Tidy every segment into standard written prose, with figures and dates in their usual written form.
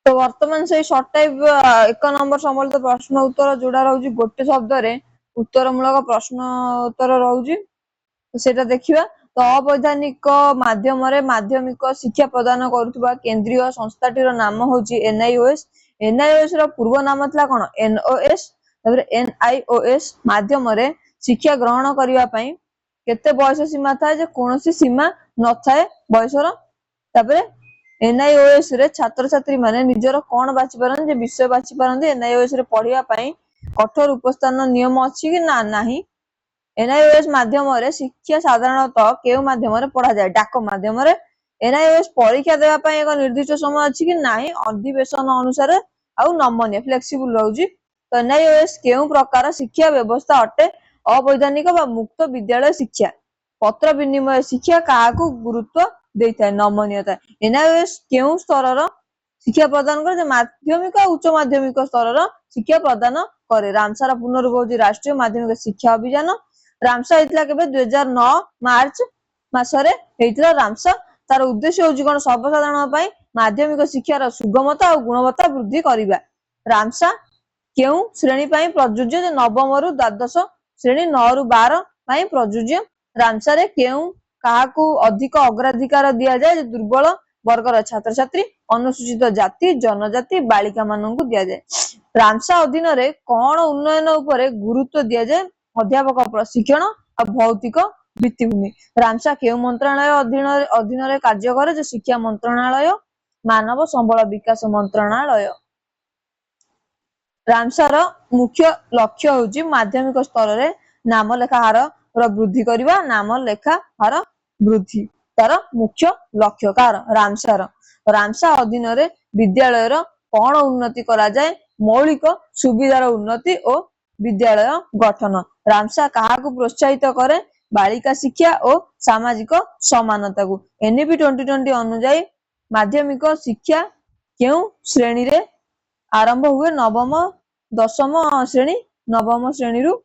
तो वर्तमान से शॉर्ट टाइप 1 नंबर सम्बलित प्रश्न उत्तर जोड़ा रहउची गोटे शब्द रे उत्तरमूलक प्रश्न उत्तर रहउची सेटा देखिबा। तो अवैधानिक माध्यम रे माध्यमिक शिक्षा प्रदान करुवा केंद्रीय संस्थाटीर नाम होची एनआईओएस। एनआईओएस रो पूर्व नाम थला कोन एनओएस। तबरे एनआईओएस माध्यम रे शिक्षा ग्रहण करिवा पई केते बयस सीमा थाए जे कोनोसी सीमा न थाए बयसर। तबरे एनआईओएस रे छात्र छात्री माने निजर कोन बाछि परन जे विषय बाछि परन एनआईओएस रे पढिया पई कठोर उपस्थान नियम अछि कि ना नाही। एनआईओएस माध्यम रे शिक्षा साधारणतः केउ माध्यम रे पढ़ा जाय डाक माध्यम रे। एनआईओएस परीक्षा देवा पई एक निर्दिष्ट समय अछि कि नाही अधिवेशन अनुसार आउ नमनीय फ्लेक्सिबल रहउची। तो एनआईओएस केउ प्रकार शिक्षा व्यवस्था अटे अवैधानिक बा मुक्त विद्यालय शिक्षा पत्र विनिमय शिक्षा काहाकू गुरुत्व देइथाय नमनीयता। एनआईओएस केउ स्तरर शिक्षा प्रदान करे माध्यमिक और उच्च माध्यमिक स्तरर शिक्षा प्रदान करे। रामसार पुनर्रूप होची राष्ट्रीय माध्यमिक शिक्षा अभियान। रामसा हेतला केबे 2009 मार्च मासरे हेतला रामसा। तार उद्देश्य होची कोन सर्वसाधारण पई माध्यमिक शिक्षार सुगमता और गुणवत्ता वृद्धि करिबा। रामसा केउ श्रेणी पई प्रयोज्य जे नवम रु द्वादश श्रेणी 9 रु 12 पई प्रयोज्य। रामसा रे केउ काहाकू अधिक अग्राधिकार दिया जाय जे दुर्बल वर्गर छात्र छात्री अनुसूचित जाति जनजाति बालिका माननकू दिया जाय। रामसा अधीन रे कोन उन्नयन उपरे गुरुत्व दिया जाय अध्यापक प्रशिक्षण और भौतिक भित्तिभूमि। रामसा केउ मंत्रालय अधीन रे कार्य करे जे शिक्षा मंत्रालय मानव संबल विकास मंत्रालय। रामसार मुख्य लक्ष्य होची माध्यमिक स्तर रे नाम लेखा हार वृद्धि करिवा। नाम लेखा हार वृद्धि तार मुख्य लक्ष्य कार रामसार। रामसा अधीन रे विद्यालय रो कोन उन्नति करा जाय मौलिक सुविधार उन्नति और विद्यालय गठन। रामसा काहाकू प्रोत्साहित करे बालिका शिक्षा और सामाजिक समानता को। एनईपी 2020 अनुसार माध्यमिक शिक्षा केउ श्रेणी रे आरंभ हुए नवम दशम श्रेणी। नवम श्रेणी रु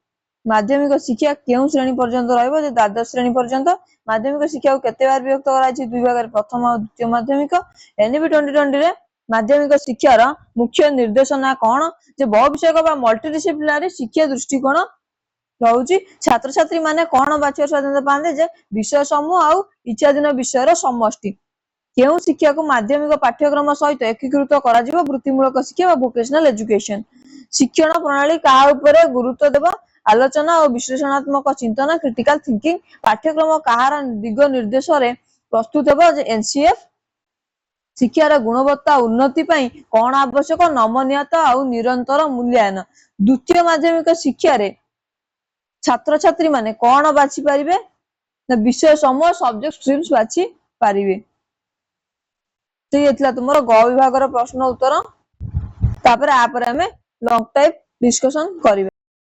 माध्यमिक शिक्षा केउ श्रेणी पर्यंत रहइबो जे द्वादश श्रेणी पर्यंत। माध्यमिक शिक्षा को केते बार विभक्त करा छि दुई भाग रे प्रथम और द्वितीय माध्यमिक। एनईपी 2020 रे माध्यमिक शिक्षार मुख्य निर्देशना कोन जे बहु विषयक बा मल्टीडिसिप्लिनरी शिक्षा दृष्टिकोण रहउची। छात्र छात्री माने कोन बाछिया स्वाधीनता पांदे जे विषय समूह आउ इच्छाधीन विषयर समष्टि। केउ शिक्षा को माध्यमिक पाठ्यक्रम सहित एकीकृत करा जिवो वृत्तिमूलक शिक्षा व वोकेशनल एजुकेशन। शिक्षण प्रणाली काहा उपरे गुरुत्व देबो आलोचना और विश्लेषणात्मक चिंतन क्रिटिकल थिंकिंग। पाठ्यक्रम काहार दिग निर्देश रे प्रस्तुत हेबो जे एनसीएफ। शिक्षार गुणवत्ता उन्नति पई कोन आवश्यक नमनीयता और निरंतर मूल्यांकन। द्वितीय माध्यमिक शिक्षा रे छात्र छात्री माने कोन बाछि परिबे विषय समूह सब्जेक्ट स्ट्रीम्स बाछि परिबे। तो एतला तुमरो ग विभाग रो प्रश्न उत्तर। तापर आ पर हमें लॉन्ग टाइप डिस्कशन करिबा।